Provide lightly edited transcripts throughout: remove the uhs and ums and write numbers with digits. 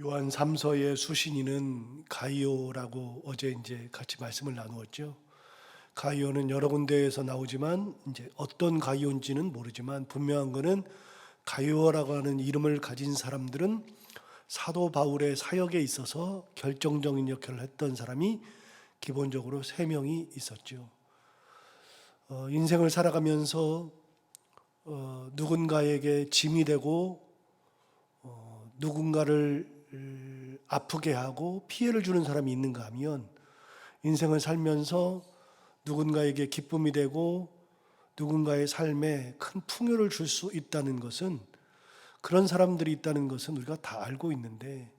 요한 3서의 수신인은 가이오라고 어제 같이 말씀을 나누었죠. 가이오는 여러 군데에서 나오지만 어떤 가이오인지는 모르지만 분명한 것은 가이오라고 하는 이름을 가진 사람들은 사도 바울의 사역에 있어서 결정적인 역할을 했던 사람이 기본적으로 3명이 있었죠. 인생을 살아가면서 누군가에게 짐이 되고 누군가를 아프게 하고 피해를 주는 사람이 있는가 하면, 인생을 살면서 누군가에게 기쁨이 되고 누군가의 삶에 큰 풍요를 줄 수 있다는 것은, 그런 사람들이 있다는 것은 우리가 다 알고 있는데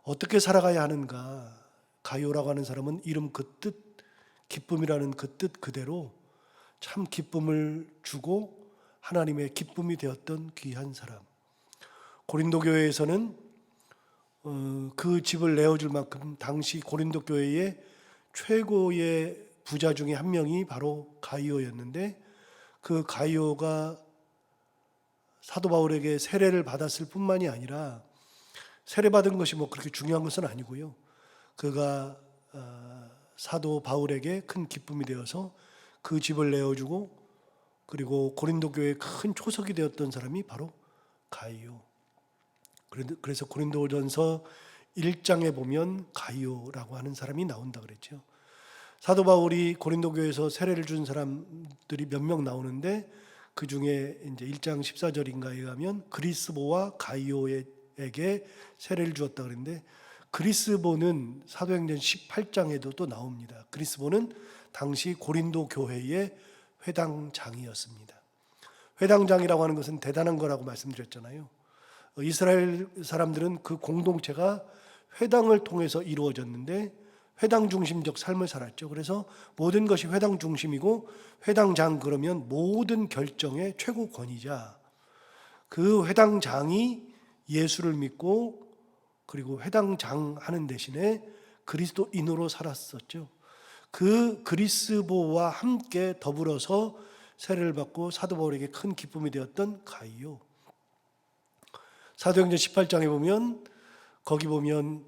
어떻게 살아가야 하는가. 가요라고 하는 사람은 이름 그 뜻, 기쁨이라는 그 뜻 그대로 참 기쁨을 주고 하나님의 기쁨이 되었던 귀한 사람. 고린도 교회에서는 그 집을 내어줄 만큼 당시 고린도 교회의 최고의 부자 중에 한 명이 바로 가이오였는데, 그 가이오가 사도 바울에게 세례를 받았을 뿐만이 아니라, 세례받은 것이 그렇게 중요한 것은 아니고요, 그가 사도 바울에게 큰 기쁨이 되어서 그 집을 내어주고, 그리고 고린도 교회의 큰 초석이 되었던 사람이 바로 가이오. 그래서 고린도전서 1장에 보면 가이오라고 하는 사람이 나온다 그랬죠. 사도 바울이 고린도 교회에서 세례를 준 사람들이 몇 명 나오는데, 그 중에 1장 14절인가에 가면 그리스보와 가이오에게 세례를 주었다 그랬는데, 그리스보는 사도행전 18장에도 또 나옵니다. 그리스보는 당시 고린도 교회의 회당장이었습니다. 회당장이라고 하는 것은 대단한 거라고 말씀드렸잖아요. 이스라엘 사람들은 그 공동체가 회당을 통해서 이루어졌는데 회당 중심적 삶을 살았죠. 그래서 모든 것이 회당 중심이고, 회당장 그러면 모든 결정의 최고 권위자, 그 회당장이 예수를 믿고 그리고 회당장 하는 대신에 그리스도인으로 살았었죠. 그 그리스보와 함께 더불어서 세례를 받고 사도 바울에게 큰 기쁨이 되었던 가이오. 사도행전 18장에 보면, 거기 보면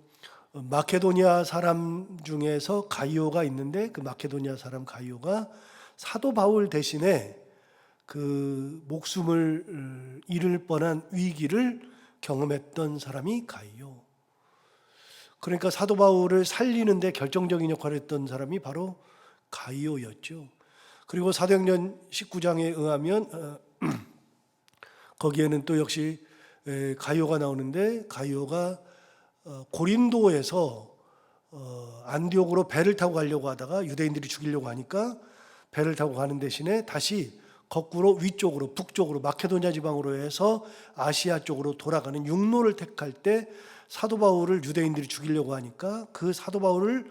마케도니아 사람 중에서 가이오가 있는데, 그 마케도니아 사람 가이오가 사도 바울 대신에 그 목숨을 잃을 뻔한 위기를 경험했던 사람이 가이오. 그러니까 사도 바울을 살리는데 결정적인 역할을 했던 사람이 바로 가이오였죠. 그리고 사도행전 19장에 의하면 거기에는 또 역시 가이오가 나오는데, 가이오가 고린도에서 안디옥으로 배를 타고 가려고 하다가 유대인들이 죽이려고 하니까 배를 타고 가는 대신에 다시 거꾸로 위쪽으로, 북쪽으로 마케도니아 지방으로 해서 아시아 쪽으로 돌아가는 육로를 택할 때 사도 바울을 유대인들이 죽이려고 하니까 그 사도 바울을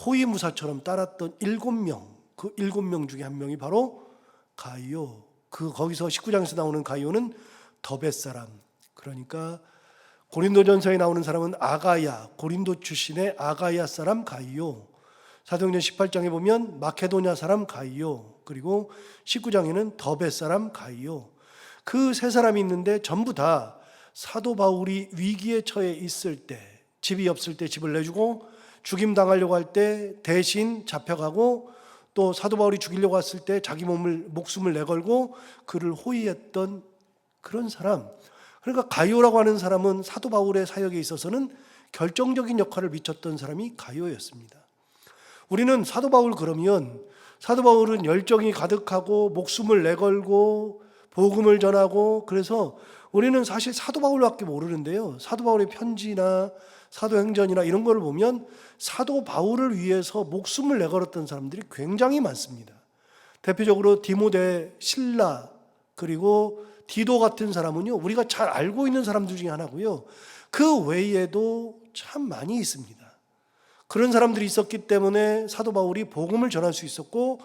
호위무사처럼 따랐던 7명, 그 7명 중에 한 명이 바로 가이오. 거기서 19장에서 나오는 가이오는 더벳 사람, 그러니까 고린도전서에 나오는 사람은 아가야, 고린도 출신의 아가야 사람 가이오. 사도행전 18장에 보면 마케도냐 사람 가이오, 그리고 19장에는 더벳 사람 가이오. 그 세 사람이 있는데 전부 다 사도 바울이 위기에 처해 있을 때, 집이 없을 때 집을 내주고, 죽임 당하려고 할 때 대신 잡혀가고, 또 사도 바울이 죽이려고 했을 때 자기 목숨을 내걸고 그를 호위했던 그런 사람. 그러니까 가이오라고 하는 사람은 사도 바울의 사역에 있어서는 결정적인 역할을 미쳤던 사람이 가이오였습니다. 우리는 사도 바울 그러면, 사도 바울은 열정이 가득하고 목숨을 내걸고 복음을 전하고, 그래서 우리는 사실 사도 바울밖에 모르는데요, 사도 바울의 편지나 사도행전이나 이런 걸 보면 사도 바울을 위해서 목숨을 내걸었던 사람들이 굉장히 많습니다. 대표적으로 디모데, 실라, 그리고 디도 같은 사람은요, 우리가 잘 알고 있는 사람들 중에 하나고요, 그 외에도 참 많이 있습니다. 그런 사람들이 있었기 때문에 사도 바울이 복음을 전할 수 있었고,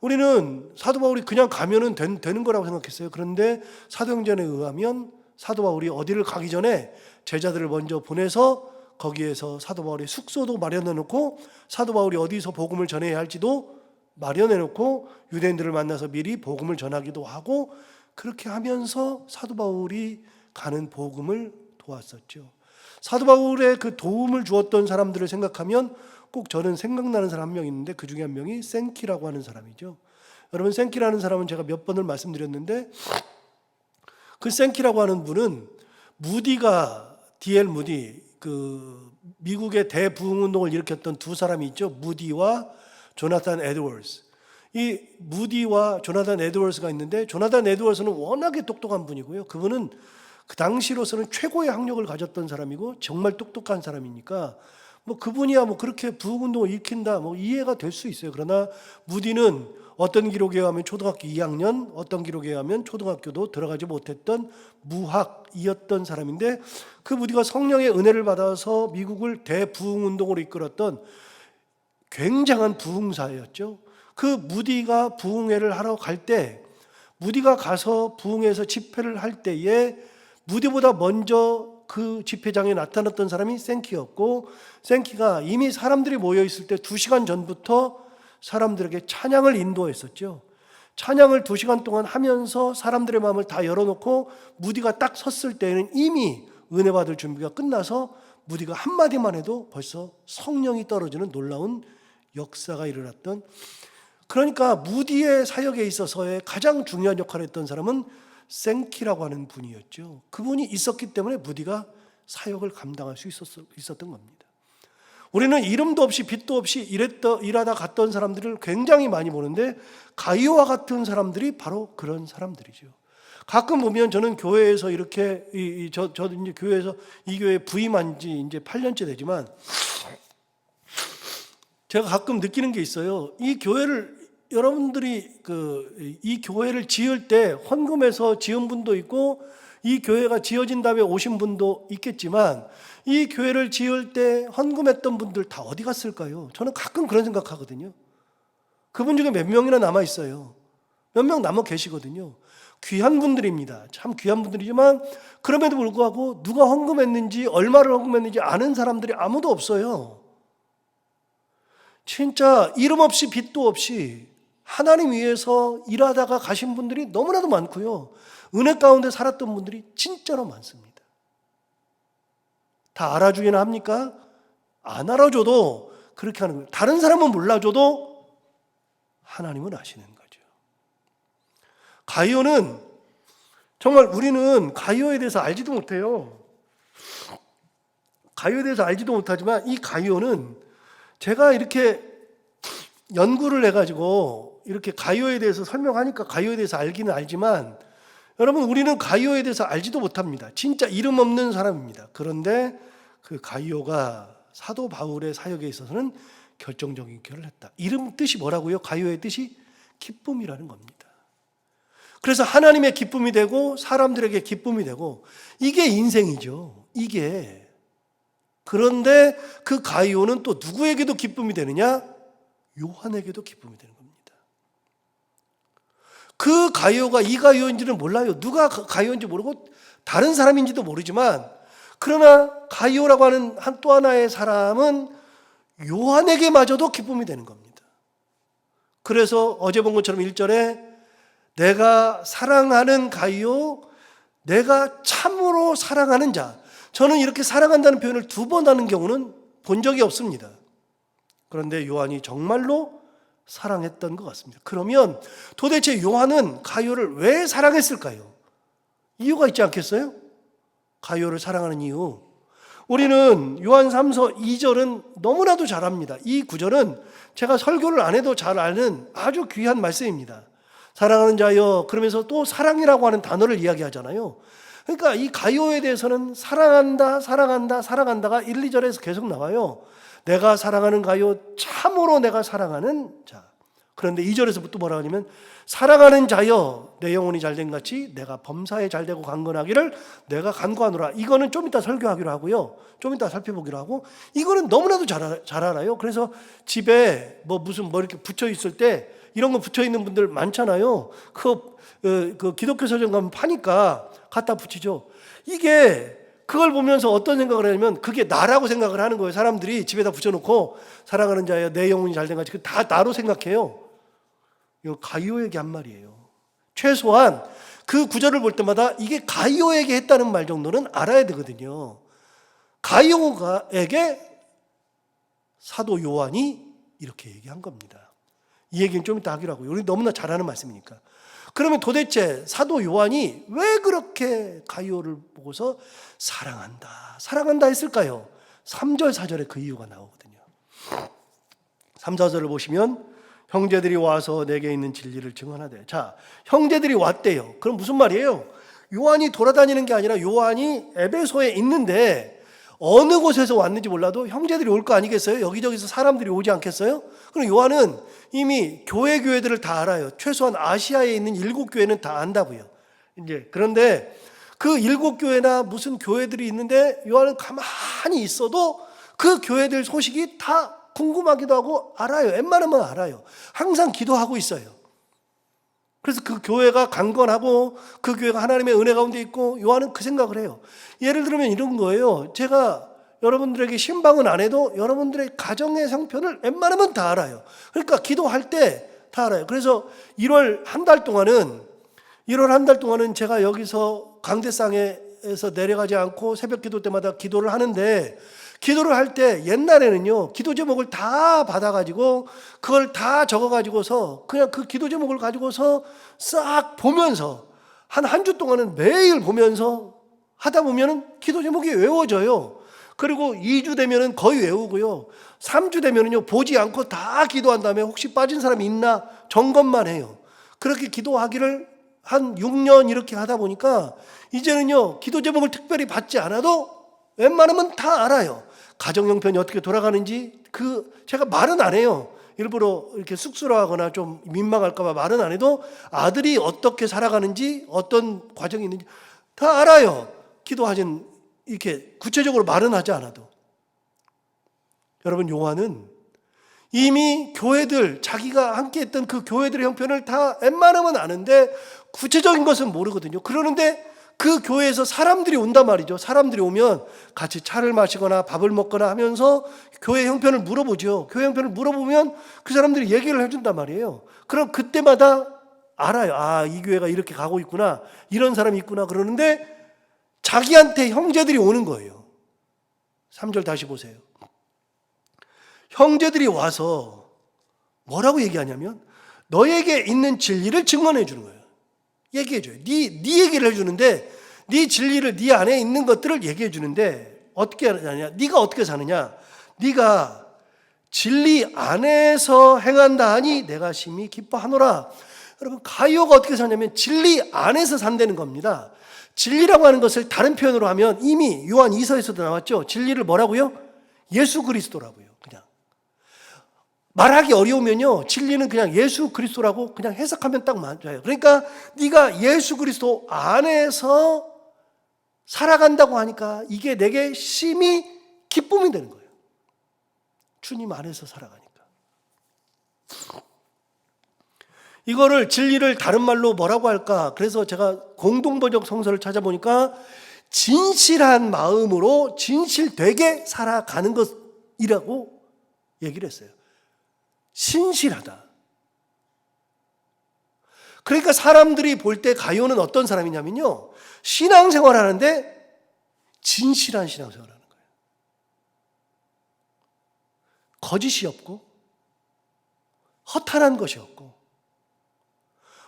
우리는 사도 바울이 그냥 가면은 되는 거라고 생각했어요. 그런데 사도행전에 의하면 사도 바울이 어디를 가기 전에 제자들을 먼저 보내서 거기에서 사도 바울의 숙소도 마련해 놓고, 사도 바울이 어디서 복음을 전해야 할지도 마련해 놓고, 유대인들을 만나서 미리 복음을 전하기도 하고, 그렇게 하면서 사도 바울이 가는 복음을 도왔었죠. 사도 바울의 그 도움을 주었던 사람들을 생각하면 꼭 저는 생각나는 사람 한 명 있는데 그 중에 한 명이 생키라고 하는 사람이죠. 여러분, 생키라는 사람은 제가 몇 번을 말씀드렸는데 그 생키라고 하는 분은 무디가 D.L. 무디, 그 미국의 대부흥운동을 일으켰던 두 사람이 있죠. 무디와 조나단 에드워즈. 이 무디와 조나단 에드워즈가 있는데 조나단 에드워즈는 워낙에 똑똑한 분이고요. 그분은 그 당시로서는 최고의 학력을 가졌던 사람이고 정말 똑똑한 사람이니까 뭐 그분이야 뭐 그렇게 부흥운동을 일으킨다 뭐 이해가 될 수 있어요. 그러나 무디는 어떤 기록에 의하면 초등학교 2학년, 어떤 기록에 의하면 초등학교도 들어가지 못했던 무학이었던 사람인데 그 무디가 성령의 은혜를 받아서 미국을 대부흥운동으로 이끌었던 굉장한 부흥사였죠. 그 무디가 부흥회를 하러 갈 때, 무디가 가서 부흥회에서 집회를 할 때에 무디보다 먼저 그 집회장에 나타났던 사람이 생키였고, 생키가 이미 사람들이 모여 있을 때 2시간 전부터 사람들에게 찬양을 인도했었죠. 찬양을 2시간 동안 하면서 사람들의 마음을 다 열어놓고 무디가 딱 섰을 때에는 이미 은혜 받을 준비가 끝나서 무디가 한마디만 해도 벌써 성령이 떨어지는 놀라운 역사가 일어났던, 그러니까 무디의 사역에 있어서의 가장 중요한 역할을 했던 사람은 생키라고 하는 분이었죠. 그분이 있었기 때문에 무디가 사역을 감당할 수 있었던 겁니다. 우리는 이름도 없이 빛도 없이 일하다 갔던 사람들을 굉장히 많이 보는데 가이오와 같은 사람들이 바로 그런 사람들이죠. 가끔 보면 저는 교회에서 이렇게 저도 이제 교회에서 이 교회에 부임한 지 이제 8년째 되지만 제가 가끔 느끼는 게 있어요. 이 교회를 여러분들이 이 교회를 지을 때 헌금해서 지은 분도 있고 이 교회가 지어진 다음에 오신 분도 있겠지만 이 교회를 지을 때 헌금했던 분들 다 어디 갔을까요? 저는 가끔 그런 생각하거든요. 그분 중에 몇 명이나 남아 있어요. 몇 명 남아 계시거든요. 귀한 분들입니다. 참 귀한 분들이지만 그럼에도 불구하고 누가 헌금했는지 얼마를 헌금했는지 아는 사람들이 아무도 없어요. 진짜 이름 없이 빛도 없이 하나님 위해서 일하다가 가신 분들이 너무나도 많고요. 은혜 가운데 살았던 분들이 진짜로 많습니다. 다 알아주기나 합니까? 안 알아줘도 그렇게 하는 거예요. 다른 사람은 몰라줘도 하나님은 아시는 거죠. 가이오는 정말 우리는 가이오에 대해서 알지도 못해요. 가이오에 대해서 알지도 못하지만 이 가이오는 제가 이렇게 연구를 해가지고 이렇게 가이오에 대해서 설명하니까 가이오에 대해서 알기는 알지만 여러분, 우리는 가이오에 대해서 알지도 못합니다. 진짜 이름 없는 사람입니다. 그런데 그 가이오가 사도 바울의 사역에 있어서는 결정적인 역할을 했다. 이름 뜻이 뭐라고요? 가이오의 뜻이 기쁨이라는 겁니다. 그래서 하나님의 기쁨이 되고 사람들에게 기쁨이 되고 이게 인생이죠. 이게. 그런데 그 가이오는 또 누구에게도 기쁨이 되느냐? 요한에게도 기쁨이 되는 겁니다. 그 가이오가 이 가이오인지는 몰라요. 누가 가이오인지 모르고 다른 사람인지도 모르지만 그러나 가이오라고 하는 또 하나의 사람은 요한에게마저도 기쁨이 되는 겁니다. 그래서 어제 본 것처럼 1절에 내가 사랑하는 가이오, 내가 참으로 사랑하는 자. 저는 이렇게 사랑한다는 표현을 2번 하는 경우는 본 적이 없습니다. 그런데 요한이 정말로 사랑했던 것 같습니다. 그러면 도대체 요한은 가이오를 왜 사랑했을까요? 이유가 있지 않겠어요? 가이오를 사랑하는 이유. 우리는 요한 3서 2절은 너무나도 잘 압니다. 이 구절은 제가 설교를 안 해도 잘 아는 아주 귀한 말씀입니다. 사랑하는 자여, 그러면서 또 사랑이라고 하는 단어를 이야기하잖아요. 그러니까 이 가이오에 대해서는 사랑한다, 사랑한다, 사랑한다가 1, 2절에서 계속 나와요. 내가 사랑하는 가이오, 참으로 내가 사랑하는 자. 그런데 2절에서 또 뭐라 하냐면 사랑하는 자여, 내 영혼이 잘된 같이 내가 범사에 잘되고 강건하기를 내가 간구하노라. 이거는 좀 이따 설교하기로 하고요. 좀 이따 살펴보기로 하고, 이거는 너무나도 잘 알아요. 그래서 집에 뭐 이렇게 붙여 있을 때 이런 거 붙여 있는 분들 많잖아요. 그 기독교 서점 가면 파니까 갖다 붙이죠. 이게 그걸 보면서 어떤 생각을 하냐면 그게 나라고 생각을 하는 거예요. 사람들이 집에다 붙여놓고 사랑하는 자여 내 영혼이 잘된 같이 다 나로 생각해요. 이거 가이오에게 한 말이에요. 최소한 그 구절을 볼 때마다 이게 가이오에게 했다는 말 정도는 알아야 되거든요. 가이오에게 사도 요한이 이렇게 얘기한 겁니다. 이 얘기는 좀 이따 하기로 하고요. 우리 너무나 잘 아는 말씀이니까. 그러면 도대체 사도 요한이 왜 그렇게 가이오를 보고서 사랑한다 했을까요? 3절 4절에 그 이유가 나오거든요. 3, 4절을 보시면 형제들이 와서 내게 있는 진리를 증언하되. 자, 형제들이 왔대요. 그럼 무슨 말이에요? 요한이 돌아다니는 게 아니라 요한이 에베소에 있는데 어느 곳에서 왔는지 몰라도 형제들이 올 거 아니겠어요? 여기저기서 사람들이 오지 않겠어요? 그럼 요한은 이미 교회들을 다 알아요. 최소한 아시아에 있는 7교회는 다 안다고요. 이제 그런데 그 7교회나 무슨 교회들이 있는데 요한은 가만히 있어도 그 교회들 소식이 다 궁금하기도 하고 알아요. 웬만하면 알아요. 항상 기도하고 있어요. 그래서 그 교회가 강건하고 그 교회가 하나님의 은혜 가운데 있고 요한은 그 생각을 해요. 예를 들면 이런 거예요. 제가 여러분들에게 신방은 안 해도 여러분들의 가정의 형편을 웬만하면 다 알아요. 그러니까 기도할 때 다 알아요. 그래서 1월 한 달 동안은 제가 여기서 강대상에서 내려가지 않고 새벽 기도 때마다 기도를 하는데, 기도를 할 때 옛날에는요 기도 제목을 다 받아가지고 그걸 다 적어가지고서 그냥 그 기도 제목을 가지고서 싹 보면서 한 주 동안은 매일 보면서 하다 보면은 기도 제목이 외워져요. 그리고 2주 되면은 거의 외우고요. 3주 되면은요 보지 않고 다 기도한 다음에 혹시 빠진 사람이 있나 점검만 해요. 그렇게 기도하기를 한 6년 이렇게 하다 보니까 이제는요 기도 제목을 특별히 받지 않아도 웬만하면 다 알아요. 가정 형편이 어떻게 돌아가는지 제가 말은 안 해요. 일부러 이렇게 쑥스러워하거나 좀 민망할까 봐 말은 안 해도 아들이 어떻게 살아가는지 어떤 과정이 있는지 다 알아요. 기도하진 이렇게 구체적으로 말은 하지 않아도. 여러분, 요한은 이미 교회들, 자기가 함께 했던 그 교회들의 형편을 다 웬만하면 아는데 구체적인 것은 모르거든요. 그러는데 그 교회에서 사람들이 온단 말이죠. 사람들이 오면 같이 차를 마시거나 밥을 먹거나 하면서 교회 형편을 물어보죠. 교회 형편을 물어보면 그 사람들이 얘기를 해준단 말이에요. 그럼 그때마다 알아요. 아, 이 교회가 이렇게 가고 있구나, 이런 사람이 있구나. 그러는데 자기한테 형제들이 오는 거예요. 3절 다시 보세요. 형제들이 와서 뭐라고 얘기하냐면 너에게 있는 진리를 증언해 주는 거예요. 얘기해 줘요. 네 얘기를 해주는데, 네 진리를, 네 안에 있는 것들을 얘기해 주는데 어떻게 하느냐? 네가 어떻게 사느냐? 네가 진리 안에서 행한다 하니 내가 심히 기뻐하노라. 여러분, 가이오가 어떻게 사냐면 진리 안에서 산다는 겁니다. 진리라고 하는 것을 다른 표현으로 하면 이미 요한 2서에서도 나왔죠. 진리를 뭐라고요? 예수 그리스도라고요. 그냥 말하기 어려우면요 진리는 그냥 예수 그리스도라고 그냥 해석하면 딱 맞아요. 그러니까 네가 예수 그리스도 안에서 살아간다고 하니까 이게 내게 심히 기쁨이 되는 거예요. 주님 안에서 살아가니까. 이거를 진리를 다른 말로 뭐라고 할까? 그래서 제가 공동번역 성서를 찾아보니까 진실한 마음으로 진실되게 살아가는 것이라고 얘기를 했어요. 신실하다. 그러니까 사람들이 볼 때 가이오는 어떤 사람이냐면요, 신앙생활 하는데 진실한 신앙생활 하는 거예요. 거짓이 없고 허탄한 것이 없고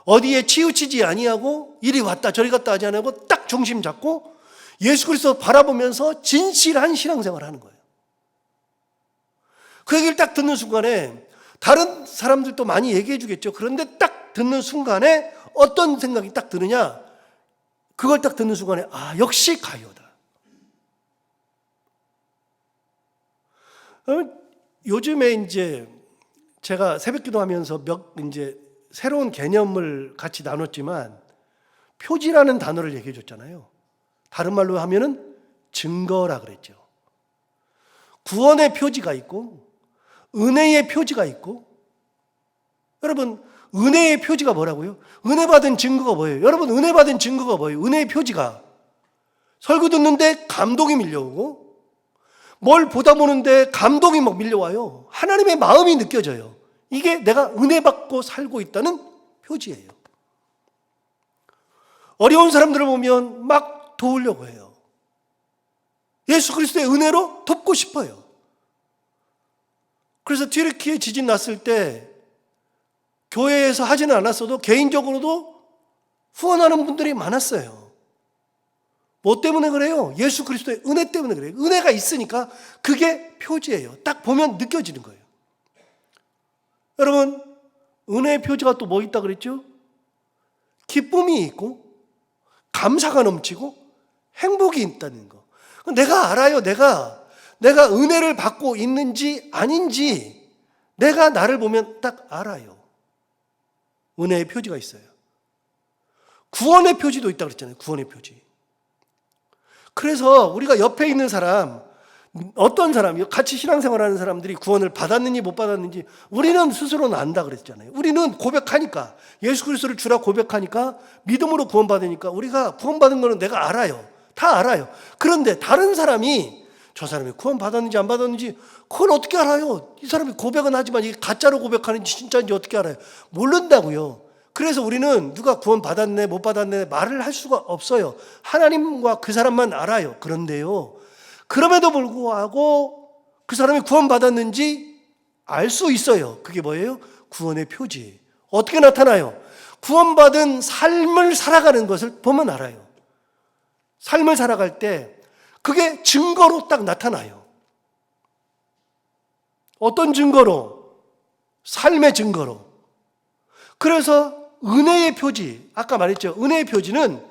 어디에 치우치지 아니하고 이리 왔다 저리 갔다 하지 않고 딱 중심 잡고 예수 그리스도 바라보면서 진실한 신앙생활 하는 거예요. 그 얘기를 딱 듣는 순간에 다른 사람들도 많이 얘기해 주겠죠. 그런데 딱 듣는 순간에 어떤 생각이 딱 드느냐? 그걸 딱 듣는 순간에 아, 역시 가이오다. 요즘에 이제 제가 새벽 기도하면서 이제 새로운 개념을 같이 나눴지만 표지라는 단어를 얘기해 줬잖아요. 다른 말로 하면은 증거라 그랬죠. 구원의 표지가 있고 은혜의 표지가 있고, 여러분 은혜의 표지가 뭐라고요? 은혜 받은 증거가 뭐예요? 여러분 은혜 받은 증거가 뭐예요? 은혜의 표지가 설교 듣는데 감동이 밀려오고 뭘 보다 보는데 감동이 막 밀려와요. 하나님의 마음이 느껴져요. 이게 내가 은혜 받고 살고 있다는 표지예요. 어려운 사람들을 보면 막 도우려고 해요. 예수 그리스도의 은혜로 돕고 싶어요. 그래서 튀르키예 지진 났을 때 교회에서 하지는 않았어도 개인적으로도 후원하는 분들이 많았어요. 뭐 때문에 그래요? 예수 그리스도의 은혜 때문에 그래요. 은혜가 있으니까 그게 표지예요. 딱 보면 느껴지는 거예요. 여러분, 은혜의 표지가 또 뭐 있다 그랬죠? 기쁨이 있고 감사가 넘치고 행복이 있다는 거. 내가 알아요. 내가 은혜를 받고 있는지 아닌지 내가 나를 보면 딱 알아요. 은혜의 표지가 있어요. 구원의 표지도 있다고 그랬잖아요. 구원의 표지. 그래서 우리가 옆에 있는 사람, 어떤 사람, 같이 신앙생활하는 사람들이 구원을 받았는지 못 받았는지 우리는 스스로는 안다 그랬잖아요. 우리는 고백하니까, 예수 그리스도를 주라 고백하니까, 믿음으로 구원받으니까 우리가 구원받은 거는 내가 알아요. 다 알아요. 그런데 다른 사람이 저 사람이 구원받았는지 안 받았는지 그걸 어떻게 알아요? 이 사람이 고백은 하지만 이게 가짜로 고백하는지 진짜인지 어떻게 알아요? 모른다고요. 그래서 우리는 누가 구원받았네 못 받았네 말을 할 수가 없어요. 하나님과 그 사람만 알아요. 그런데요, 그럼에도 불구하고 그 사람이 구원받았는지 알 수 있어요. 그게 뭐예요? 구원의 표지. 어떻게 나타나요? 구원받은 삶을 살아가는 것을 보면 알아요. 삶을 살아갈 때 그게 증거로 딱 나타나요. 어떤 증거로? 삶의 증거로. 그래서 은혜의 표지, 아까 말했죠. 은혜의 표지는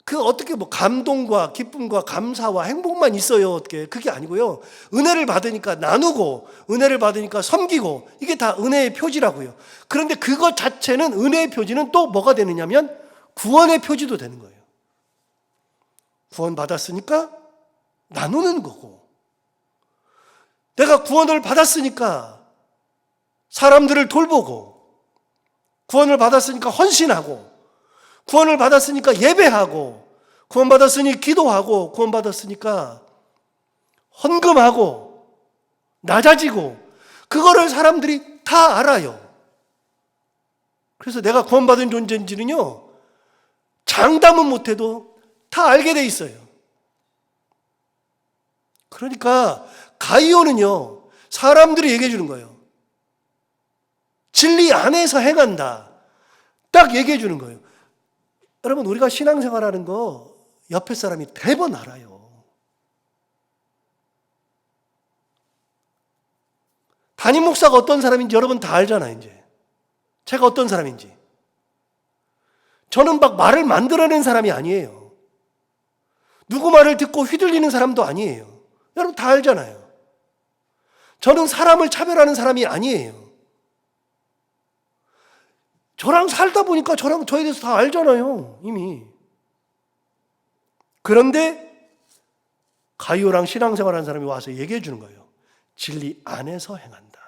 그 어떻게 뭐 감동과 기쁨과 감사와 행복만 있어요. 어떻게? 그게 아니고요. 은혜를 받으니까 나누고, 은혜를 받으니까 섬기고, 이게 다 은혜의 표지라고요. 그런데 그것 자체는, 은혜의 표지는 또 뭐가 되느냐면 구원의 표지도 되는 거예요. 구원 받았으니까 나누는 거고, 내가 구원을 받았으니까 사람들을 돌보고, 구원을 받았으니까 헌신하고, 구원을 받았으니까 예배하고, 구원 받았으니 기도하고, 구원 받았으니까 헌금하고, 낮아지고, 그거를 사람들이 다 알아요. 그래서 내가 구원받은 존재인지는요, 장담은 못해도 다 알게 돼 있어요. 그러니까 가이오는요, 사람들이 얘기해 주는 거예요. 진리 안에서 행한다. 딱 얘기해 주는 거예요. 여러분, 우리가 신앙생활하는 거 옆에 사람이 대번 알아요. 담임 목사가 어떤 사람인지 여러분 다 알잖아요. 이제 제가 어떤 사람인지. 저는 막 말을 만들어낸 사람이 아니에요. 누구 말을 듣고 휘둘리는 사람도 아니에요. 여러분 다 알잖아요. 저는 사람을 차별하는 사람이 아니에요. 저랑 살다 보니까 저에 대해서 다 알잖아요, 이미. 그런데 가이오랑 신앙생활하는 사람이 와서 얘기해 주는 거예요. 진리 안에서 행한다.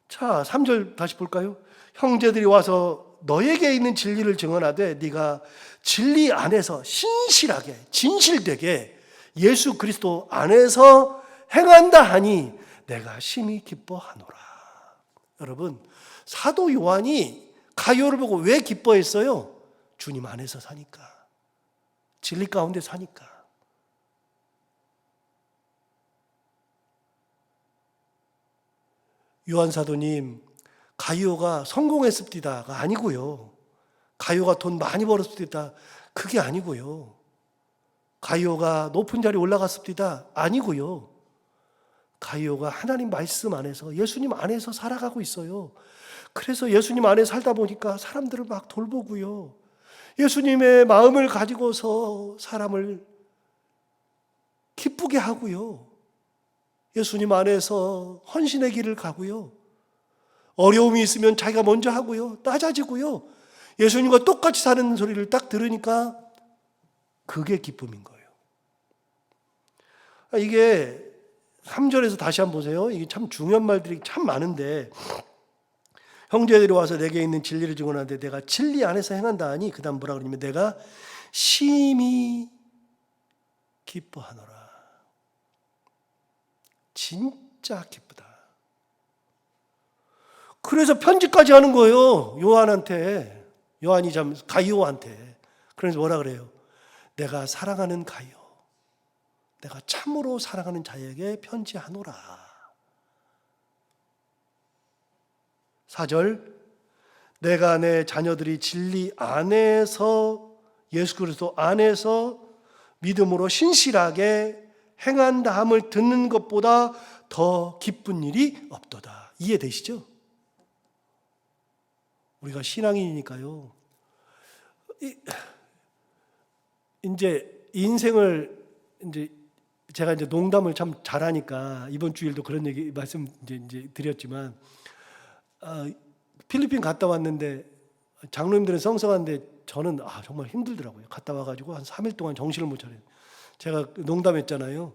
자, 3절 다시 볼까요? 형제들이 와서 너에게 있는 진리를 증언하되 네가 진리 안에서 신실하게, 진실되게 예수 그리스도 안에서 행한다 하니 내가 심히 기뻐하노라. 여러분, 사도 요한이 가이오를 보고 왜 기뻐했어요? 주님 안에서 사니까, 진리 가운데 사니까. 요한 사도님, 가이오가 성공했습니다가 아니고요. 가이오가 돈 많이 벌었습니다. 그게 아니고요. 가이오가 높은 자리에 올라갔습니다. 아니고요. 가이오가 하나님 말씀 안에서, 예수님 안에서 살아가고 있어요. 그래서 예수님 안에 살다 보니까 사람들을 막 돌보고요. 예수님의 마음을 가지고서 사람을 기쁘게 하고요. 예수님 안에서 헌신의 길을 가고요. 어려움이 있으면 자기가 먼저 하고요. 낮아지고요. 예수님과 똑같이 사는 소리를 딱 들으니까 그게 기쁨인 거예요. 이게 3절에서 다시 한번 보세요. 이게 참 중요한 말들이 참 많은데, 형제들이 와서 내게 있는 진리를 증언하는데 내가 진리 안에서 행한다 하니, 그 다음 뭐라 그러냐면 내가 심히 기뻐하노라. 진짜 기쁘다. 그래서 편지까지 하는 거예요. 요한한테. 요한이 참 가이오한테. 그래서 뭐라 그래요? 내가 사랑하는 가요, 내가 참으로 사랑하는 자에게 편지하노라. 4절, 내가 내 자녀들이 진리 안에서, 예수 그리스도 안에서 믿음으로 신실하게 행한다 함을 듣는 것보다 더 기쁜 일이 없도다. 이해되시죠? 우리가 신앙인이니까요, 이제 인생을, 이제 제가 이제 농담을 참 잘하니까 이번 주일도 그런 얘기 말씀 이제 드렸지만, 필리핀 갔다 왔는데 장로님들은 썽썽한데 저는 정말 힘들더라고요. 갔다 와가지고 한 3일 동안 정신을 못 차려요. 제가 농담했잖아요.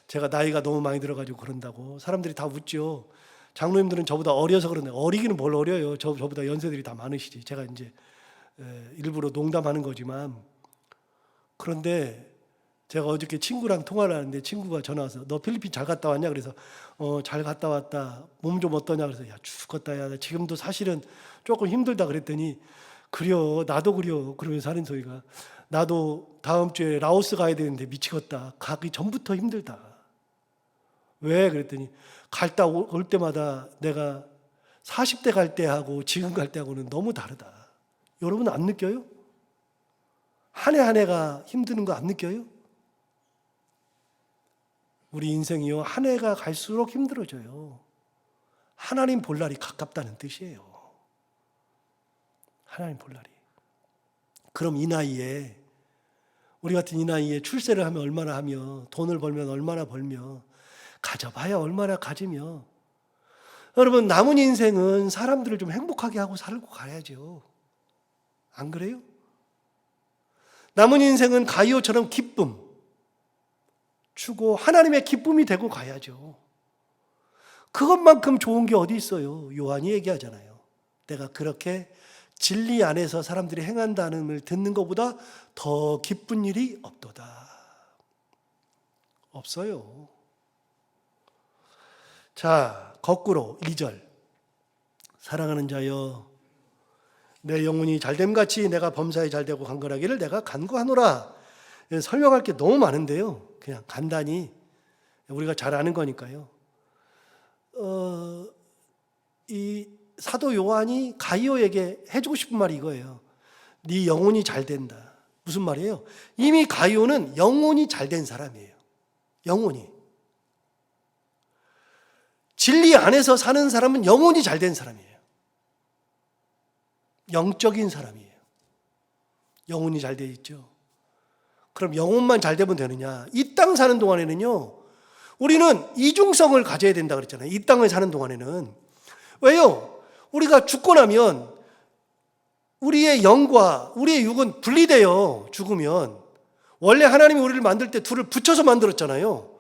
제가 나이가 너무 많이 들어가지고 그런다고. 사람들이 다 웃죠. 장로님들은 저보다 어려서 그런데, 어리기는 뭘 어려요. 저보다 연세들이 다 많으시지. 제가 이제 일부러 농담하는 거지만, 그런데 제가 어저께 친구랑 통화를 하는데 친구가 전화 와서 너 필리핀 잘 갔다 왔냐? 그래서 잘 갔다 왔다. 몸 좀 어떠냐? 그래서 야 죽겠다. 야 지금도 사실은 조금 힘들다 그랬더니 그려 나도 그려. 그러면서 하는 소리가, 나도 다음 주에 라오스 가야 되는데 미치겠다. 가기 전부터 힘들다. 왜? 그랬더니 갔다 올 때마다 내가 40대 갈 때하고 지금 갈 때하고는 너무 다르다. 여러분 안 느껴요? 한 해 한 해가 힘드는 거 안 느껴요? 우리 인생이요, 한 해가 갈수록 힘들어져요. 하나님 볼 날이 가깝다는 뜻이에요. 하나님 볼 날이. 그럼 이 나이에, 우리 같은 이 나이에 출세를 하면 얼마나 하며, 돈을 벌면 얼마나 벌며, 가져봐야 얼마나 가지며, 여러분 남은 인생은 사람들을 좀 행복하게 하고 살고 가야죠. 안 그래요? 남은 인생은 가이오처럼 기쁨 주고 하나님의 기쁨이 되고 가야죠. 그것만큼 좋은 게 어디 있어요? 요한이 얘기하잖아요. 내가 그렇게 진리 안에서 사람들이 행한다는 걸 듣는 것보다 더 기쁜 일이 없도다. 없어요. 자, 거꾸로 2절. 사랑하는 자여, 내 영혼이 잘됨같이 내가 범사에 잘되고 강건하기를 내가 간구하노라. 설명할 게 너무 많은데요, 그냥 간단히 우리가 잘 아는 거니까요. 이 사도 요한이 가이오에게 해주고 싶은 말이 이거예요. 네 영혼이 잘 된다. 무슨 말이에요? 이미 가이오는 영혼이 잘된 사람이에요. 영혼이. 진리 안에서 사는 사람은 영혼이 잘된 사람이에요. 영적인 사람이에요. 영혼이 잘 돼 있죠. 그럼 영혼만 잘 되면 되느냐? 이 땅 사는 동안에는요, 우리는 이중성을 가져야 된다 그랬잖아요. 이 땅을 사는 동안에는. 왜요? 우리가 죽고 나면 우리의 영과 우리의 육은 분리돼요. 죽으면. 원래 하나님이 우리를 만들 때 둘을 붙여서 만들었잖아요.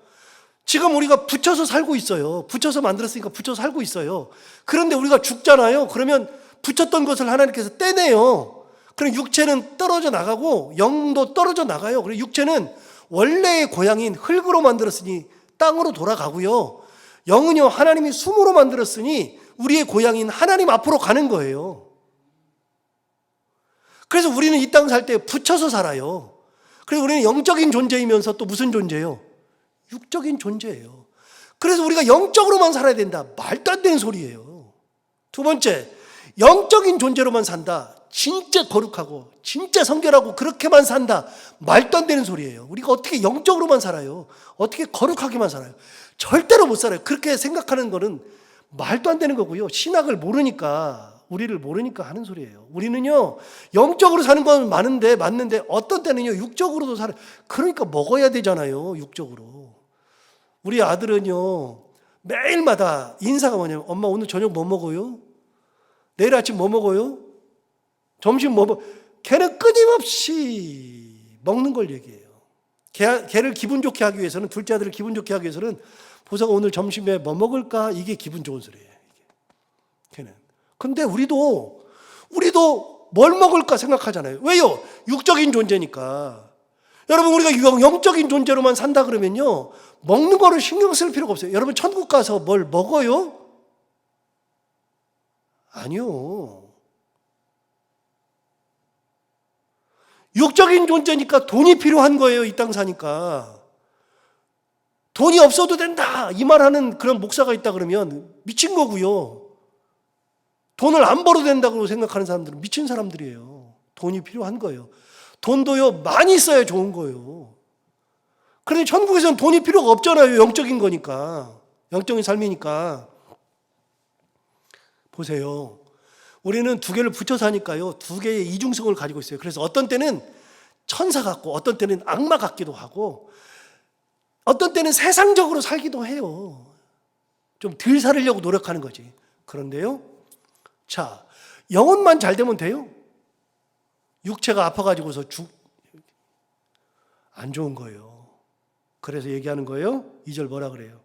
지금 우리가 붙여서 살고 있어요. 붙여서 만들었으니까 붙여서 살고 있어요. 그런데 우리가 죽잖아요. 그러면 붙였던 것을 하나님께서 떼내요. 그럼 육체는 떨어져 나가고 영도 떨어져 나가요. 그리고 육체는 원래의 고향인 흙으로 만들었으니 땅으로 돌아가고요. 영은요, 하나님이 숨으로 만들었으니 우리의 고향인 하나님 앞으로 가는 거예요. 그래서 우리는 이 땅 살 때 붙여서 살아요. 그래서 우리는 영적인 존재이면서 또 무슨 존재예요? 육적인 존재예요. 그래서 우리가 영적으로만 살아야 된다. 말도 안 되는 소리예요. 두 번째, 영적인 존재로만 산다. 진짜 거룩하고 진짜 성결하고 그렇게만 산다. 말도 안 되는 소리예요. 우리가 어떻게 영적으로만 살아요? 어떻게 거룩하게만 살아요? 절대로 못 살아요. 그렇게 생각하는 거는 말도 안 되는 거고요. 신학을 모르니까, 우리를 모르니까 하는 소리예요. 우리는요, 영적으로 사는 건 맞는데 어떤 때는요, 육적으로도 살아요. 그러니까 먹어야 되잖아요, 육적으로. 우리 아들은요, 매일마다 인사가 뭐냐면, 엄마 오늘 저녁 뭐 먹어요? 내일 아침 뭐 먹어요? 점심 뭐 먹어요? 걔는 끊임없이 먹는 걸 얘기해요. 걔를 기분 좋게 하기 위해서는, 둘째 아들을 기분 좋게 하기 위해서는, 보사가 오늘 점심에 뭐 먹을까? 이게 기분 좋은 소리예요. 걔는. 근데 우리도 뭘 먹을까 생각하잖아요. 왜요? 육적인 존재니까. 여러분, 우리가 영적인 존재로만 산다 그러면요, 먹는 거를 신경 쓸 필요가 없어요. 여러분, 천국 가서 뭘 먹어요? 아니요. 육적인 존재니까 돈이 필요한 거예요. 이 땅 사니까. 돈이 없어도 된다 이 말하는 그런 목사가 있다 그러면 미친 거고요. 돈을 안 벌어도 된다고 생각하는 사람들은 미친 사람들이에요. 돈이 필요한 거예요. 돈도요 많이 써야 좋은 거예요. 그런데 천국에서는 돈이 필요가 없잖아요. 영적인 거니까. 영적인 삶이니까. 보세요. 우리는 두 개를 붙여 사니까요. 두 개의 이중성을 가지고 있어요. 그래서 어떤 때는 천사 같고 어떤 때는 악마 같기도 하고 어떤 때는 세상적으로 살기도 해요. 좀 덜 살으려고 노력하는 거지. 그런데요. 자, 영혼만 잘 되면 돼요? 육체가 아파가지고서 안 좋은 거예요. 그래서 얘기하는 거예요. 2절 뭐라 그래요?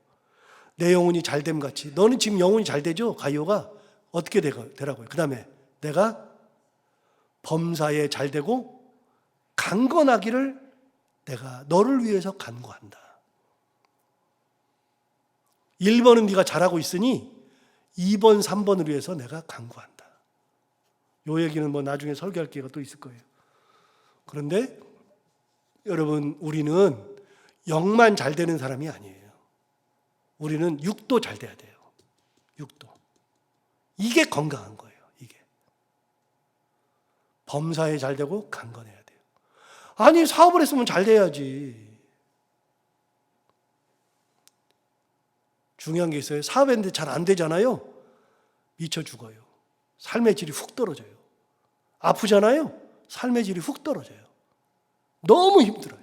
내 영혼이 잘됨 같이. 너는 지금 영혼이 잘 되죠? 가이오가 어떻게 되라고요? 그 다음에 내가 범사에 잘 되고 강건하기를 내가 너를 위해서 간구한다. 1번은 네가 잘하고 있으니 2번, 3번을 위해서 내가 간구한다. 요 얘기는 뭐 나중에 설교할 기회가 또 있을 거예요. 그런데 여러분, 우리는 영만 잘 되는 사람이 아니에요. 우리는 육도 잘 돼야 돼요. 육도. 이게 건강한 거예요. 이게. 범사에 잘 되고 강건해야 돼요. 아니, 사업을 했으면 잘 돼야지. 중요한 게 있어요. 사업했는데 잘 안 되잖아요. 미쳐 죽어요. 삶의 질이 훅 떨어져요. 아프잖아요. 삶의 질이 훅 떨어져요. 너무 힘들어요.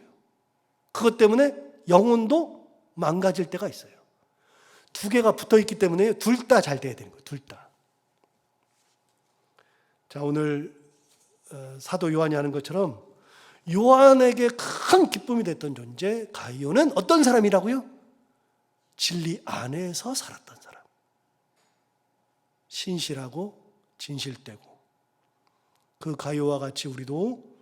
그것 때문에 영혼도 망가질 때가 있어요. 두 개가 붙어 있기 때문에 둘 다 잘 돼야 되는 거예요. 둘 다. 자, 오늘 사도 요한이 하는 것처럼 요한에게 큰 기쁨이 됐던 존재 가이오는 어떤 사람이라고요? 진리 안에서 살았던 사람. 신실하고 진실되고. 그 가이오와 같이 우리도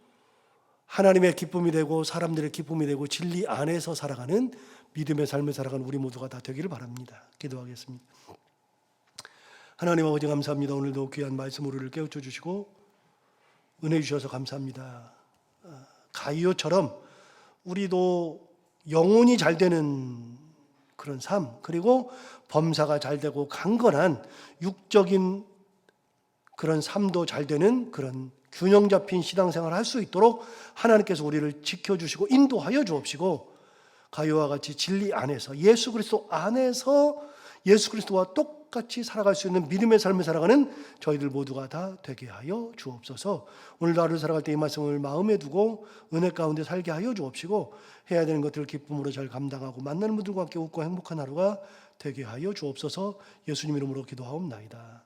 하나님의 기쁨이 되고 사람들의 기쁨이 되고 진리 안에서 살아가는 믿음의 삶을 살아가는 우리 모두가 다 되기를 바랍니다. 기도하겠습니다. 하나님 아버지 감사합니다. 오늘도 귀한 말씀 우리를 깨우쳐 주시고 은혜 주셔서 감사합니다. 가이오처럼 우리도 영혼이 잘 되는 그런 삶, 그리고 범사가 잘 되고 강건한 육적인 그런 삶도 잘 되는 그런 균형 잡힌 신앙생활을 할 수 있도록 하나님께서 우리를 지켜주시고 인도하여 주옵시고, 가이오와 같이 진리 안에서 예수 그리스도 안에서 예수 그리스도와 똑같이 살아갈 수 있는 믿음의 삶을 살아가는 저희들 모두가 다 되게 하여 주옵소서. 오늘도 하루 살아갈 때 이 말씀을 마음에 두고 은혜 가운데 살게 하여 주옵시고, 해야 되는 것들을 기쁨으로 잘 감당하고 만나는 분들과 함께 웃고 행복한 하루가 되게 하여 주옵소서. 예수님 이름으로 기도하옵나이다.